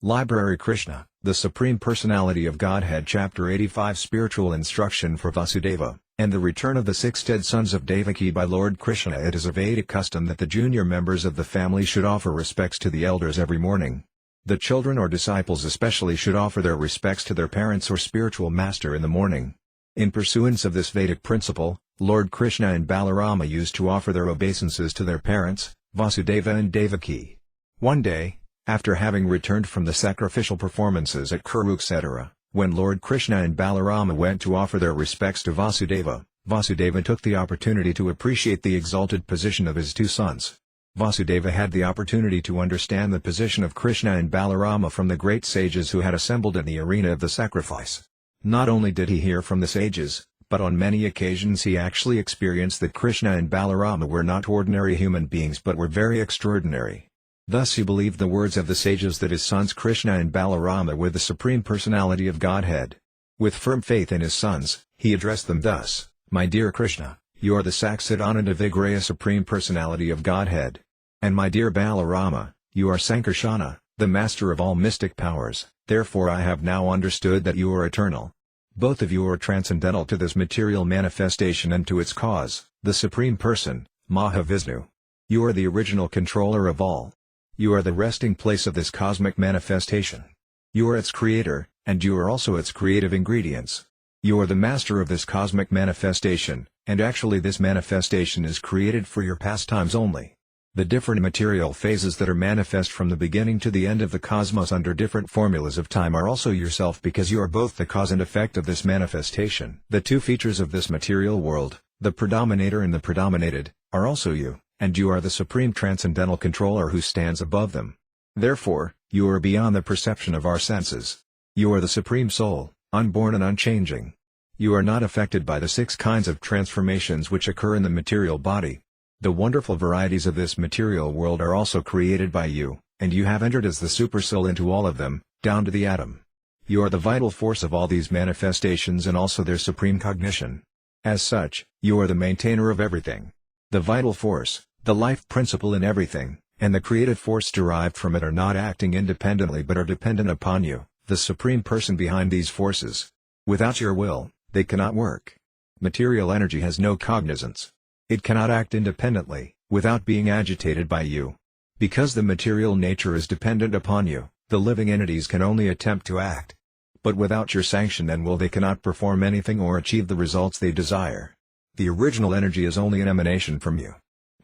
Library Krishna, the Supreme Personality of Godhead Chapter 85 Spiritual Instruction for Vasudeva, and the Return of the Six Dead Sons of Devakī by Lord Krishna. It is a Vedic custom that the junior members of the family should offer respects to the elders every morning. The children or disciples especially should offer their respects to their parents or spiritual master in the morning. In pursuance of this Vedic principle, Lord Krishna and Balarama used to offer their obeisances to their parents, Vasudeva and Devakī. One day, after having returned from the sacrificial performances at Kṛṣṇa, when Lord Krishna and Balarama went to offer their respects to Vasudeva, Vasudeva took the opportunity to appreciate the exalted position of his two sons. Vasudeva had the opportunity to understand the position of Krishna and Balarama from the great sages who had assembled in the arena of the sacrifice. Not only did he hear from the sages, but on many occasions he actually experienced that Krishna and Balarama were not ordinary human beings but were very extraordinary. Thus he believed the words of the sages that his sons Krishna and Balarama were the Supreme Personality of Godhead. With firm faith in his sons, he addressed them thus: "My dear Krishna, you are the Saksidananda Vigraya Supreme Personality of Godhead. And my dear Balarama, you are Sankarsana, the master of all mystic powers, therefore I have now understood that you are eternal. Both of you are transcendental to this material manifestation and to its cause, the Supreme Person, Mahavishnu. You are the original controller of all. You are the resting place of this cosmic manifestation. You are its creator, and you are also its creative ingredients. You are the master of this cosmic manifestation, and actually this manifestation is created for your pastimes only. The different material phases that are manifest from the beginning to the end of the cosmos under different formulas of time are also yourself, because you are both the cause and effect of this manifestation. The two features of this material world, the predominator and the predominated, are also you, and you are the supreme transcendental controller who stands above them. Therefore, you are beyond the perception of our senses. You are the Supreme Soul, unborn and unchanging. You are not affected by the 6 kinds of transformations which occur in the material body. The wonderful varieties of this material world are also created by you, and you have entered as the Supersoul into all of them, down to the atom. You are the vital force of all these manifestations and also their supreme cognition. As such, you are the maintainer of everything. The vital force, the life principle in everything, and the creative force derived from it are not acting independently but are dependent upon you, the Supreme Person behind these forces. Without your will, they cannot work. Material energy has no cognizance. It cannot act independently, without being agitated by you. Because the material nature is dependent upon you, the living entities can only attempt to act. But without your sanction and will they cannot perform anything or achieve the results they desire. The original energy is only an emanation from you.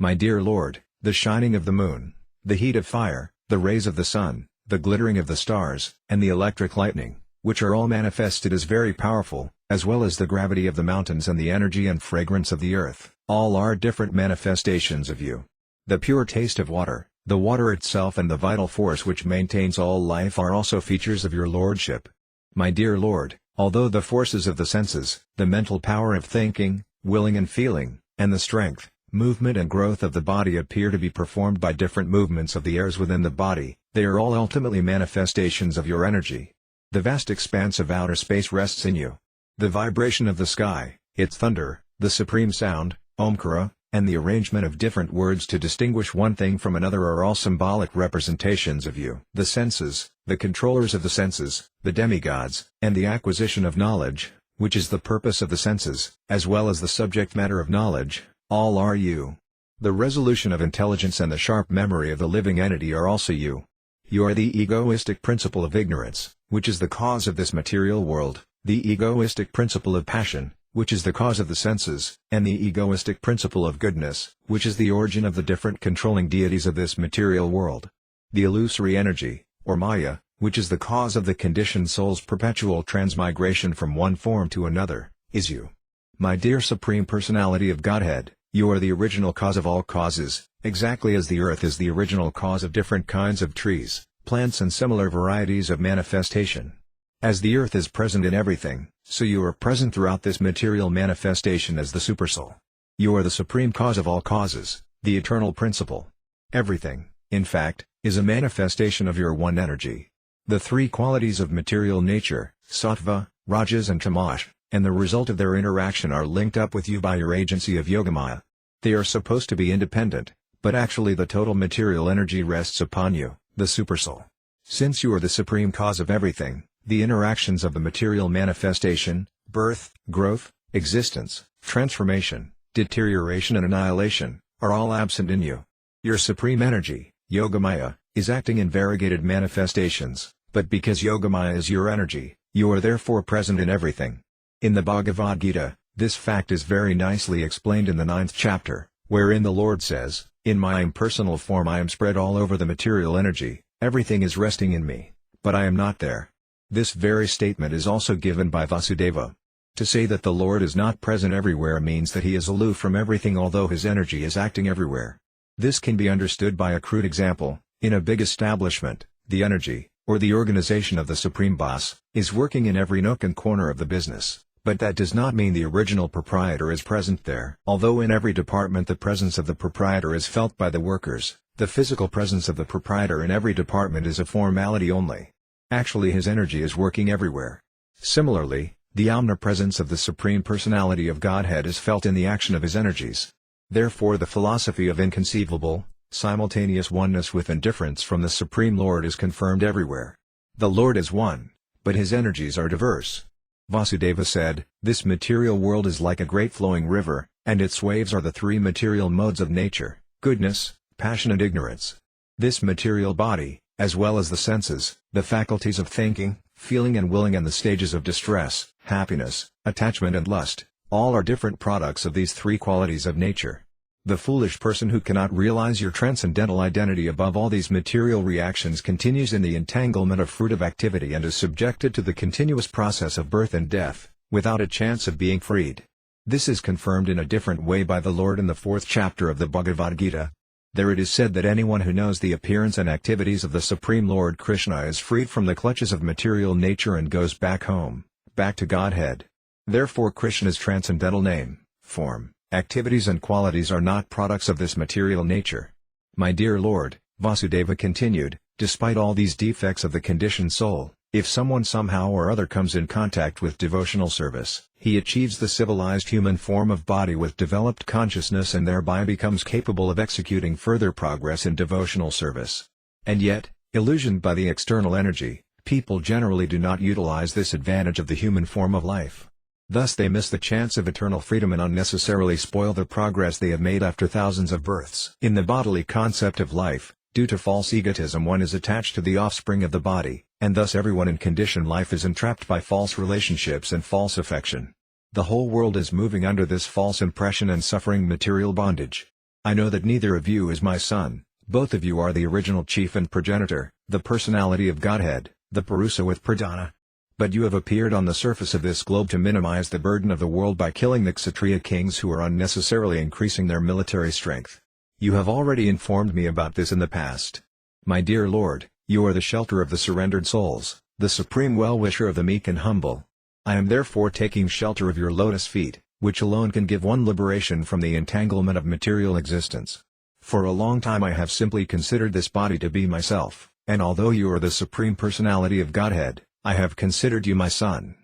My dear Lord, the shining of the moon, the heat of fire, the rays of the sun, the glittering of the stars, and the electric lightning, which are all manifested as very powerful, as well as the gravity of the mountains and the energy and fragrance of the earth, all are different manifestations of you. The pure taste of water, the water itself and the vital force which maintains all life are also features of your lordship. My dear Lord, although the forces of the senses, the mental power of thinking, willing and feeling, and the strength, movement and growth of the body appear to be performed by different movements of the airs within the body, they are all ultimately manifestations of your energy. The vast expanse of outer space rests in you. The vibration of the sky, its thunder, the supreme sound, Omkara, and the arrangement of different words to distinguish one thing from another are all symbolic representations of you. The senses, the controllers of the senses, the demigods, and the acquisition of knowledge, which is the purpose of the senses, as well as the subject matter of knowledge, all are you. The resolution of intelligence and the sharp memory of the living entity are also you. You are the egoistic principle of ignorance, which is the cause of this material world, the egoistic principle of passion, which is the cause of the senses, and the egoistic principle of goodness, which is the origin of the different controlling deities of this material world. The illusory energy, or Maya, which is the cause of the conditioned soul's perpetual transmigration from one form to another, is you. My dear Supreme Personality of Godhead, you are the original cause of all causes, exactly as the earth is the original cause of different kinds of trees, plants and similar varieties of manifestation. As the earth is present in everything, so you are present throughout this material manifestation as the Supersoul. You are the supreme cause of all causes, the eternal principle. Everything, in fact, is a manifestation of your one energy. The 3 qualities of material nature, Sattva, Rajas and Tamas, and the result of their interaction are linked up with you by your agency of Yogamaya. They are supposed to be independent, but actually the total material energy rests upon you, the Supersoul. Since you are the supreme cause of everything, the interactions of the material manifestation, birth, growth, existence, transformation, deterioration and annihilation, are all absent in you. Your supreme energy, Yogamaya, is acting in variegated manifestations, but because Yogamaya is your energy, you are therefore present in everything. In the Bhagavad Gita, this fact is very nicely explained in the 9th chapter, wherein the Lord says, "In my impersonal form I am spread all over the material energy, everything is resting in me, but I am not there." This very statement is also given by Vasudeva. To say that the Lord is not present everywhere means that he is aloof from everything although his energy is acting everywhere. This can be understood by a crude example. In a big establishment, the energy, or the organization of the supreme boss, is working in every nook and corner of the business, but that does not mean the original proprietor is present there. Although in every department the presence of the proprietor is felt by the workers, the physical presence of the proprietor in every department is a formality only. Actually his energy is working everywhere. Similarly, the omnipresence of the Supreme Personality of Godhead is felt in the action of his energies. Therefore the philosophy of inconceivable, simultaneous oneness with indifference from the Supreme Lord is confirmed everywhere. The Lord is one, but his energies are diverse. Vasudeva said, "This material world is like a great flowing river, and its waves are the three material modes of nature, goodness, passion and ignorance. This material body, as well as the senses, the faculties of thinking, feeling and willing and the stages of distress, happiness, attachment and lust, all are different products of these three qualities of nature. The foolish person who cannot realize your transcendental identity above all these material reactions continues in the entanglement of fruitive activity and is subjected to the continuous process of birth and death, without a chance of being freed." This is confirmed in a different way by the Lord in the 4th chapter of the Bhagavad Gita. There it is said that anyone who knows the appearance and activities of the Supreme Lord Krishna is freed from the clutches of material nature and goes back home, back to Godhead. Therefore Krishna's transcendental name, form, activities and qualities are not products of this material nature. My dear Lord, Vasudeva continued, despite all these defects of the conditioned soul, if someone somehow or other comes in contact with devotional service, he achieves the civilized human form of body with developed consciousness and thereby becomes capable of executing further progress in devotional service. And yet, illusioned by the external energy, people generally do not utilize this advantage of the human form of life. Thus they miss the chance of eternal freedom and unnecessarily spoil the progress they have made after thousands of births. In the bodily concept of life, due to false egotism one is attached to the offspring of the body, and thus everyone in conditioned life is entrapped by false relationships and false affection. The whole world is moving under this false impression and suffering material bondage. I know that neither of you is my son, both of you are the original chief and progenitor, the personality of Godhead, the Purusa with Pradhana. But you have appeared on the surface of this globe to minimize the burden of the world by killing the Kshatriya kings who are unnecessarily increasing their military strength. You have already informed me about this in the past. My dear Lord, you are the shelter of the surrendered souls, the supreme well-wisher of the meek and humble. I am therefore taking shelter of your lotus feet, which alone can give one liberation from the entanglement of material existence. For a long time I have simply considered this body to be myself, and although you are the Supreme Personality of Godhead, I have considered you my son.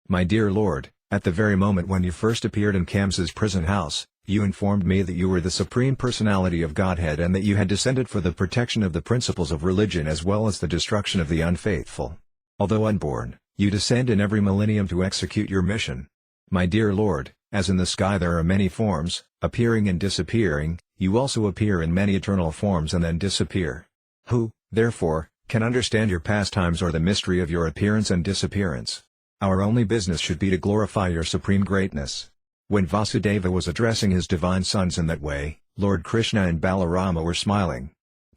My dear Lord, at the very moment when you first appeared in Kamsa's prison house, you informed me that you were the Supreme Personality of Godhead and that you had descended for the protection of the principles of religion as well as the destruction of the unfaithful. Although unborn, you descend in every millennium to execute your mission. My dear Lord, as in the sky there are many forms, appearing and disappearing, you also appear in many eternal forms and then disappear. Who, therefore, can understand your pastimes or the mystery of your appearance and disappearance? Our only business should be to glorify your supreme greatness. When Vasudeva was addressing his divine sons in that way, Lord Krishna and Balarama were smiling.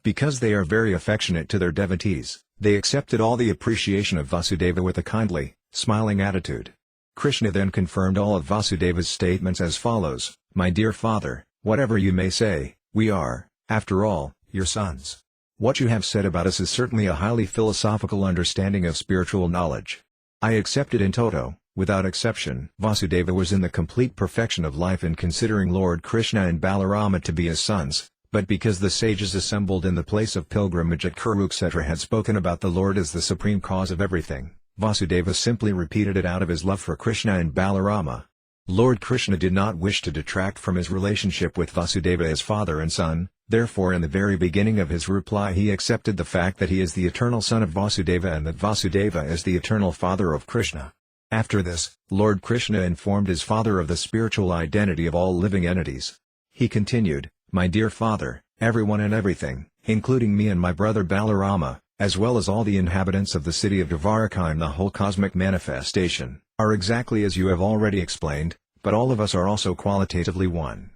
Because they are very affectionate to their devotees, they accepted all the appreciation of Vasudeva with a kindly, smiling attitude. Krishna then confirmed all of Vasudeva's statements as follows: My dear father, whatever you may say, we are, after all, your sons. What you have said about us is certainly a highly philosophical understanding of spiritual knowledge. I accept it in toto, without exception. Vasudeva was in the complete perfection of life in considering Lord Krishna and Balarama to be his sons, but because the sages assembled in the place of pilgrimage at Kurukshetra had spoken about the Lord as the supreme cause of everything, Vasudeva simply repeated it out of his love for Krishna and Balarama. Lord Krishna did not wish to detract from his relationship with Vasudeva as father and son, therefore in the very beginning of his reply he accepted the fact that he is the eternal son of Vasudeva and that Vasudeva is the eternal father of Krishna. After this, Lord Krishna informed his father of the spiritual identity of all living entities. He continued, "My dear father, everyone and everything, including me and my brother Balarama, as well as all the inhabitants of the city of Devakī and the whole cosmic manifestation, are exactly as you have already explained, but all of us are also qualitatively one."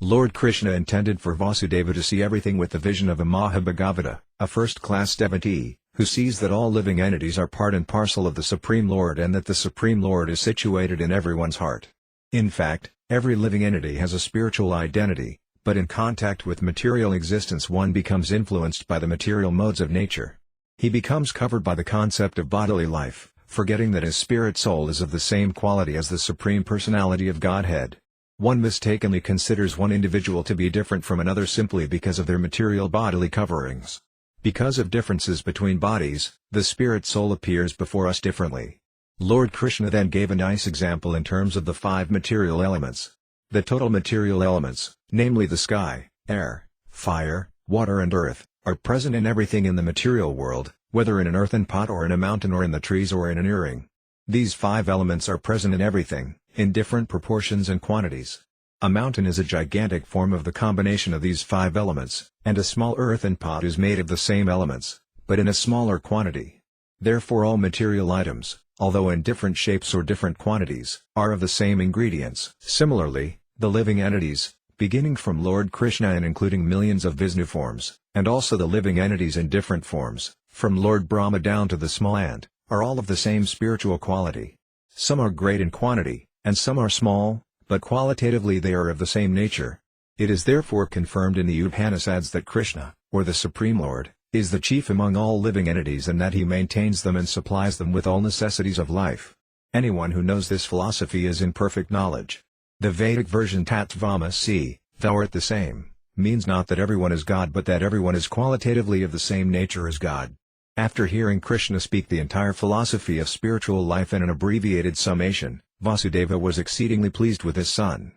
Lord Krishna intended for Vasudeva to see everything with the vision of a Mahabhagavata, a first-class devotee, who sees that all living entities are part and parcel of the Supreme Lord and that the Supreme Lord is situated in everyone's heart. In fact, every living entity has a spiritual identity, but in contact with material existence one becomes influenced by the material modes of nature. He becomes covered by the concept of bodily life, forgetting that his spirit soul is of the same quality as the Supreme Personality of Godhead. One mistakenly considers one individual to be different from another simply because of their material bodily coverings. Because of differences between bodies, the spirit soul appears before us differently. Lord Krishna then gave a nice example in terms of the 5 material elements. The total material elements, namely the sky, air, fire, water and earth, are present in everything in the material world, whether in an earthen pot or in a mountain or in the trees or in an earring. These 5 elements are present in everything, in different proportions and quantities. A mountain is a gigantic form of the combination of these 5 elements, and a small earthen pot is made of the same elements, but in a smaller quantity. Therefore all material items, although in different shapes or different quantities, are of the same ingredients. Similarly, the living entities, beginning from Lord Krishna and including millions of Vishnu forms, and also the living entities in different forms, from Lord Brahma down to the small ant, are all of the same spiritual quality. Some are great in quantity, and some are small, but qualitatively they are of the same nature. It is therefore confirmed in the Upanishads that Krishna, or the Supreme Lord, is the chief among all living entities and that he maintains them and supplies them with all necessities of life. Anyone who knows this philosophy is in perfect knowledge. The Vedic version Tattvamasi, thou art the same, means not that everyone is God but that everyone is qualitatively of the same nature as God. After hearing Krishna speak the entire philosophy of spiritual life in an abbreviated summation, Vasudeva was exceedingly pleased with his son.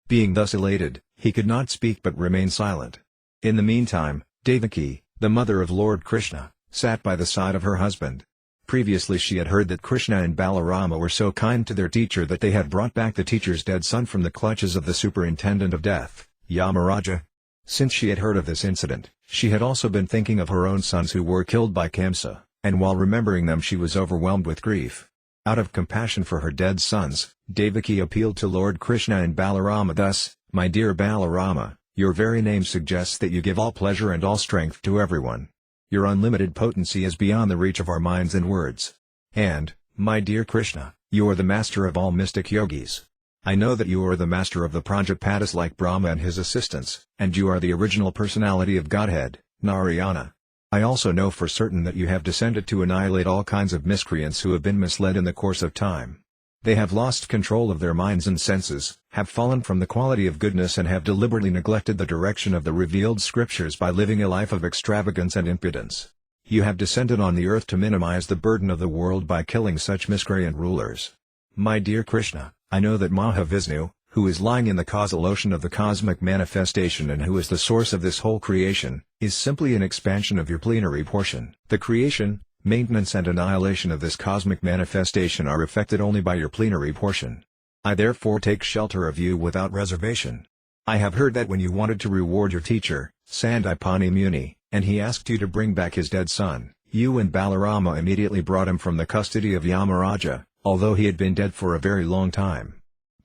Being thus elated, he could not speak but remain silent. In the meantime, Devakī, the mother of Lord Krishna, sat by the side of her husband. Previously she had heard that Krishna and Balarama were so kind to their teacher that they had brought back the teacher's dead son from the clutches of the superintendent of death, Yamaraja. Since she had heard of this incident, she had also been thinking of her own sons who were killed by Kṛṣṇa, and while remembering them she was overwhelmed with grief. Out of compassion for her dead sons, Devakī appealed to Lord Krishna and Balarama thus, "My dear Balarama, your very name suggests that you give all pleasure and all strength to everyone. Your unlimited potency is beyond the reach of our minds and words. And, my dear Krishna, you are the master of all mystic yogis. I know that you are the master of the Prajapatis like Brahma and his assistants, and you are the original personality of Godhead, Narayana. I also know for certain that you have descended to annihilate all kinds of miscreants who have been misled in the course of time. They have lost control of their minds and senses, have fallen from the quality of goodness and have deliberately neglected the direction of the revealed scriptures by living a life of extravagance and impudence. You have descended on the earth to minimize the burden of the world by killing such miscreant rulers. My dear Krishna, I know that Mahavishnu, who is lying in the causal ocean of the cosmic manifestation and who is the source of this whole creation, is simply an expansion of your plenary portion. The creation, maintenance and annihilation of this cosmic manifestation are effected only by your plenary portion. I therefore take shelter of you without reservation. I have heard that when you wanted to reward your teacher, Sandipani Muni, and he asked you to bring back his dead son, you and Balarama immediately brought him from the custody of Yamaraja, although he had been dead for a very long time.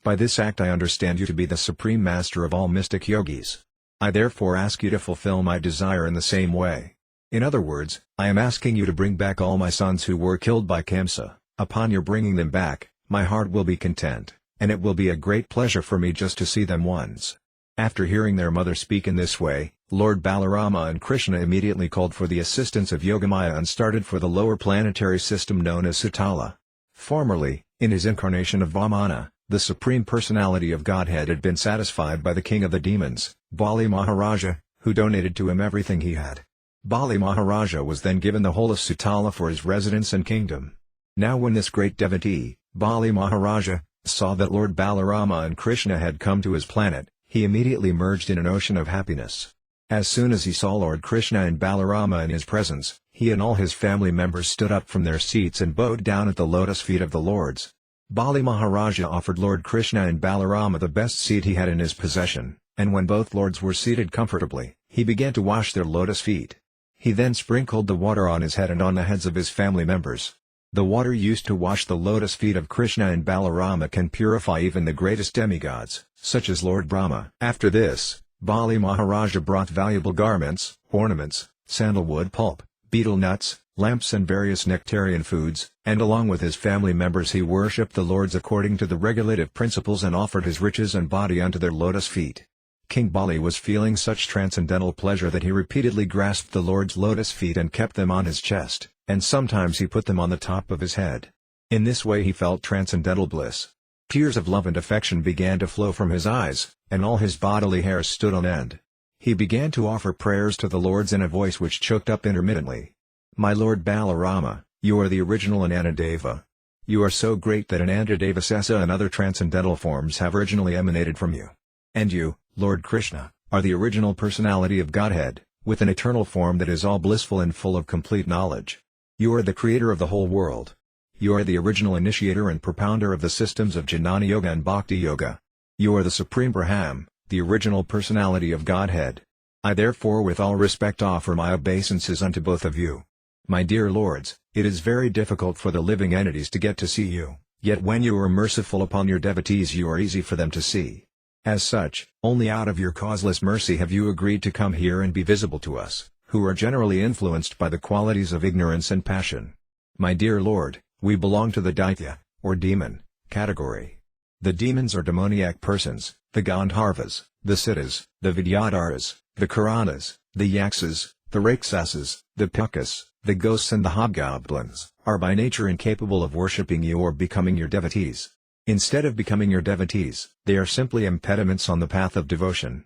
By this act I understand you to be the supreme master of all mystic yogis. I therefore ask you to fulfill my desire in the same way. In other words, I am asking you to bring back all my sons who were killed by Kṛṣṇa. Upon your bringing them back, my heart will be content, and it will be a great pleasure for me just to see them once." After hearing their mother speak in this way, Lord Balarama and Krishna immediately called for the assistance of Yogamaya and started for the lower planetary system known as Sutala. Formerly, in his incarnation of Vamana, the Supreme Personality of Godhead had been satisfied by the king of the demons, Bali Maharaja, who donated to him everything he had. Bali Maharaja was then given the whole of Sutala for his residence and kingdom. Now when this great devotee, Bali Maharaja, saw that Lord Balarama and Krishna had come to his planet, he immediately merged in an ocean of happiness. As soon as he saw Lord Krishna and Balarama in his presence, he and all his family members stood up from their seats and bowed down at the lotus feet of the lords. Bali Maharaja offered Lord Krishna and Balarama the best seat he had in his possession, and when both lords were seated comfortably, he began to wash their lotus feet. He then sprinkled the water on his head and on the heads of his family members. The water used to wash the lotus feet of Krishna and Balarama can purify even the greatest demigods, such as Lord Brahma. After this, Bali Maharaja brought valuable garments, ornaments, sandalwood pulp, betel nuts, lamps and various nectarian foods, and along with his family members he worshipped the lords according to the regulative principles and offered his riches and body unto their lotus feet. King Bali was feeling such transcendental pleasure that he repeatedly grasped the Lord's lotus feet and kept them on his chest, and sometimes he put them on the top of his head. In this way he felt transcendental bliss. Tears of love and affection began to flow from his eyes, and all his bodily hairs stood on end. He began to offer prayers to the lords in a voice which choked up intermittently. My Lord Balarama, you are the original Anandadeva. You are so great that Anandadeva Sesa and other transcendental forms have originally emanated from you. And you, Lord Krishna, are the original personality of Godhead, with an eternal form that is all blissful and full of complete knowledge. You are the creator of the whole world. You are the original initiator and propounder of the systems of Jnana Yoga and Bhakti Yoga. You are the Supreme Brahman, the original personality of Godhead. I therefore with all respect offer my obeisances unto both of you. My dear lords, it is very difficult for the living entities to get to see you, yet when you are merciful upon your devotees you are easy for them to see. As such, only out of your causeless mercy have you agreed to come here and be visible to us, who are generally influenced by the qualities of ignorance and passion. My dear Lord, we belong to the Daitya, or demon, category. The demons are demoniac persons, the Gandharvas, the Siddhas, the Vidyadharas, the Karanas, the Yaksas, the Rakshasas, the Pikas, the ghosts and the hobgoblins, are by nature incapable of worshipping you or becoming your devotees. Instead of becoming your devotees, they are simply impediments on the path of devotion.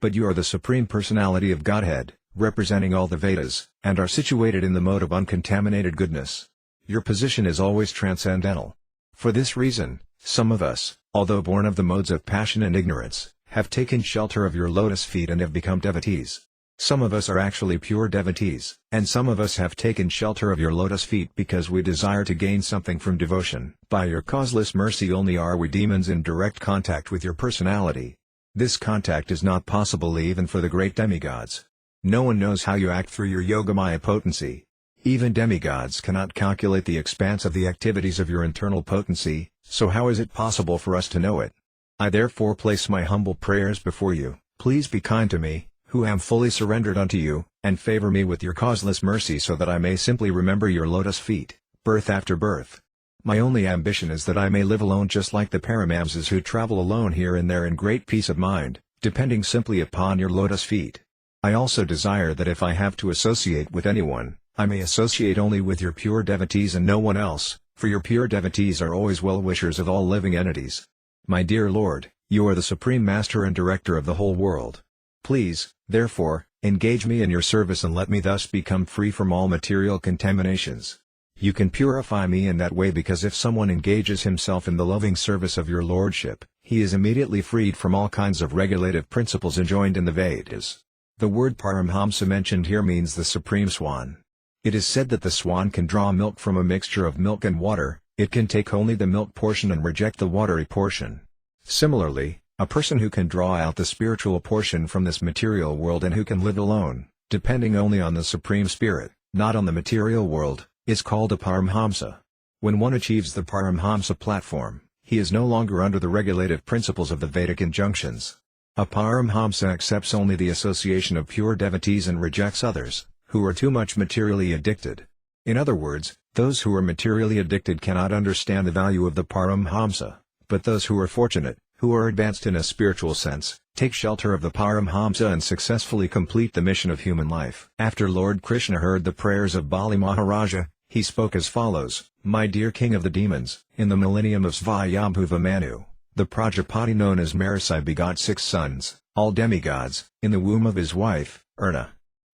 But you are the Supreme Personality of Godhead, representing all the Vedas, and are situated in the mode of uncontaminated goodness. Your position is always transcendental. For this reason, some of us, although born of the modes of passion and ignorance, have taken shelter of your lotus feet and have become devotees. Some of us are actually pure devotees, and some of us have taken shelter of your lotus feet because we desire to gain something from devotion. By your causeless mercy only are we demons in direct contact with your personality. This contact is not possible even for the great demigods. No one knows how you act through your Yogamaya potency. Even demigods cannot calculate the expanse of the activities of your internal potency, so how is it possible for us to know it? I therefore place my humble prayers before you. Please be kind to me, who am fully surrendered unto you, and favor me with your causeless mercy so that I may simply remember your lotus feet, birth after birth. My only ambition is that I may live alone just like the Paramamsas who travel alone here and there in great peace of mind, depending simply upon your lotus feet. I also desire that if I have to associate with anyone, I may associate only with your pure devotees and no one else, for your pure devotees are always well-wishers of all living entities. My dear Lord, you are the Supreme Master and Director of the whole world. Please, therefore, engage me in your service and let me thus become free from all material contaminations. You can purify me in that way because if someone engages himself in the loving service of your Lordship, he is immediately freed from all kinds of regulative principles enjoined in the Vedas. The word Paramhamsa mentioned here means the Supreme Swan. It is said that the swan can draw milk from a mixture of milk and water, it can take only the milk portion and reject the watery portion. Similarly, a person who can draw out the spiritual portion from this material world and who can live alone, depending only on the Supreme Spirit, not on the material world, is called a Paramhamsa. When one achieves the Paramhamsa platform, he is no longer under the regulative principles of the Vedic injunctions. A Paramhamsa accepts only the association of pure devotees and rejects others, who are too much materially addicted. In other words, those who are materially addicted cannot understand the value of the Paramhamsa, but those who are fortunate, who are advanced in a spiritual sense, take shelter of the Paramhamsa and successfully complete the mission of human life. After Lord Krishna heard the prayers of Bali Maharaja, he spoke as follows: My dear king of the demons, in the millennium of Svayambhuva Manu, the Prajapati known as Marisai begot 6 sons, all demigods, in the womb of his wife, Urna.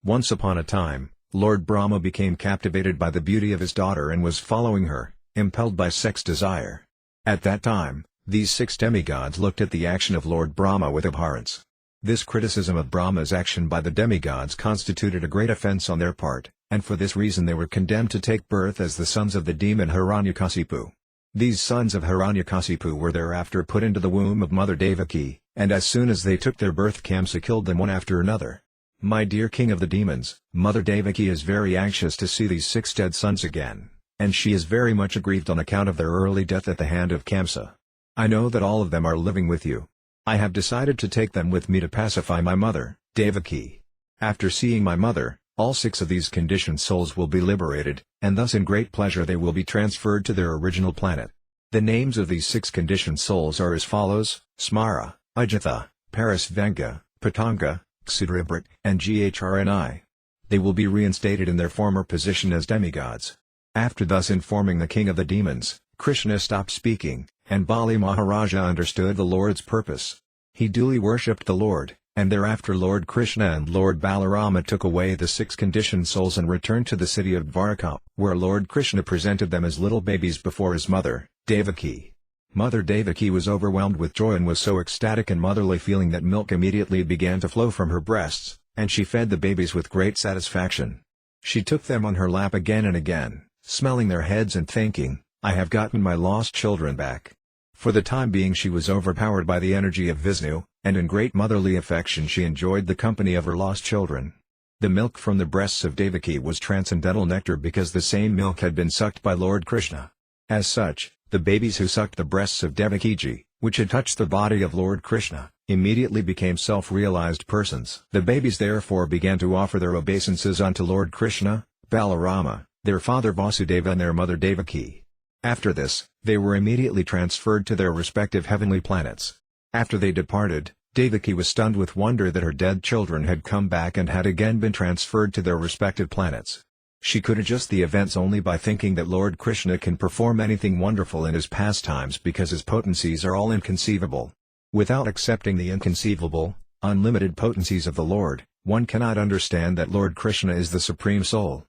Once upon a time, Lord Brahma became captivated by the beauty of his daughter and was following her, impelled by sex desire. At that time, These 6 demigods looked at the action of Lord Brahma with abhorrence. This criticism of Brahma's action by the demigods constituted a great offense on their part, and for this reason they were condemned to take birth as the sons of the demon Hiranyakasipu. These sons of Hiranyakasipu were thereafter put into the womb of Mother Devakī, and as soon as they took their birth Kamsa killed them one after another. My dear king of the demons, Mother Devakī is very anxious to see these 6 dead sons again, and she is very much aggrieved on account of their early death at the hand of Kamsa. I know that all of them are living with you. I have decided to take them with me to pacify my mother, Devakī. After seeing my mother, all 6 of these conditioned souls will be liberated, and thus in great pleasure they will be transferred to their original planet. The names of these 6 conditioned souls are as follows: Smara, Ajitha, Parasvanga, Patanga, Ksudribrat, and Ghrni. They will be reinstated in their former position as demigods. After thus informing the king of the demons, Krishna stopped speaking, and Bali Maharaja understood the Lord's purpose. He duly worshipped the Lord, and thereafter Lord Krishna and Lord Balarama took away the 6 conditioned souls and returned to the city of Dvaraka, where Lord Krishna presented them as little babies before his mother, Devakī. Mother Devakī was overwhelmed with joy and was so ecstatic and motherly feeling that milk immediately began to flow from her breasts, and she fed the babies with great satisfaction. She took them on her lap again and again, smelling their heads and thinking, "I have gotten my lost children back." For the time being she was overpowered by the energy of Vishnu, and in great motherly affection she enjoyed the company of her lost children. The milk from the breasts of Devakī was transcendental nectar because the same milk had been sucked by Lord Krishna. As such, the babies who sucked the breasts of Devakīji, which had touched the body of Lord Krishna, immediately became self-realized persons. The babies therefore began to offer their obeisances unto Lord Krishna, Balarama, their father Vasudeva and their mother Devakī. After this, they were immediately transferred to their respective heavenly planets. After they departed, Devakī was stunned with wonder that her dead children had come back and had again been transferred to their respective planets. She could adjust the events only by thinking that Lord Krishna can perform anything wonderful in his pastimes because his potencies are all inconceivable. Without accepting the inconceivable, unlimited potencies of the Lord, one cannot understand that Lord Krishna is the Supreme Soul.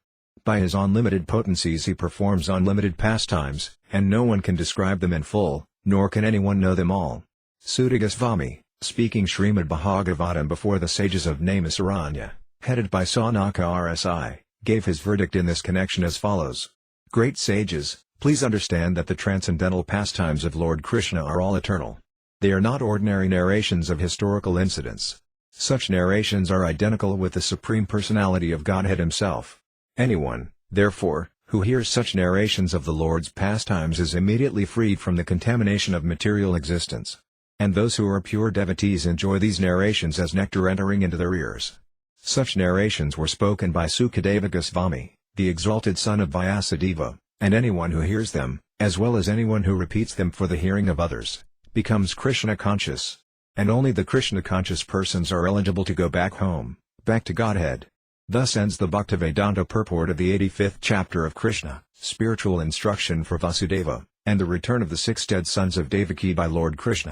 By his unlimited potencies he performs unlimited pastimes, and no one can describe them in full, nor can anyone know them all. Sutta Goswami, speaking Śrīmad-Bhāgavatam before the sages of Naimisaranya, headed by Sanaka RSI, gave his verdict in this connection as follows. Great sages, please understand that the transcendental pastimes of Lord Krishna are all eternal. They are not ordinary narrations of historical incidents. Such narrations are identical with the Supreme Personality of Godhead himself. Anyone, therefore, who hears such narrations of the Lord's pastimes is immediately freed from the contamination of material existence. And those who are pure devotees enjoy these narrations as nectar entering into their ears. Such narrations were spoken by Sukadeva Goswami, the exalted son of Vyāsadeva, and anyone who hears them, as well as anyone who repeats them for the hearing of others, becomes Krishna conscious. And only the Krishna conscious persons are eligible to go back home, back to Godhead. Thus ends the Bhaktivedanta purport of the 85th chapter of Krishna, Spiritual Instruction for Vasudeva, and the Return of the 6 Dead Sons of Devakī by Lord Krishna.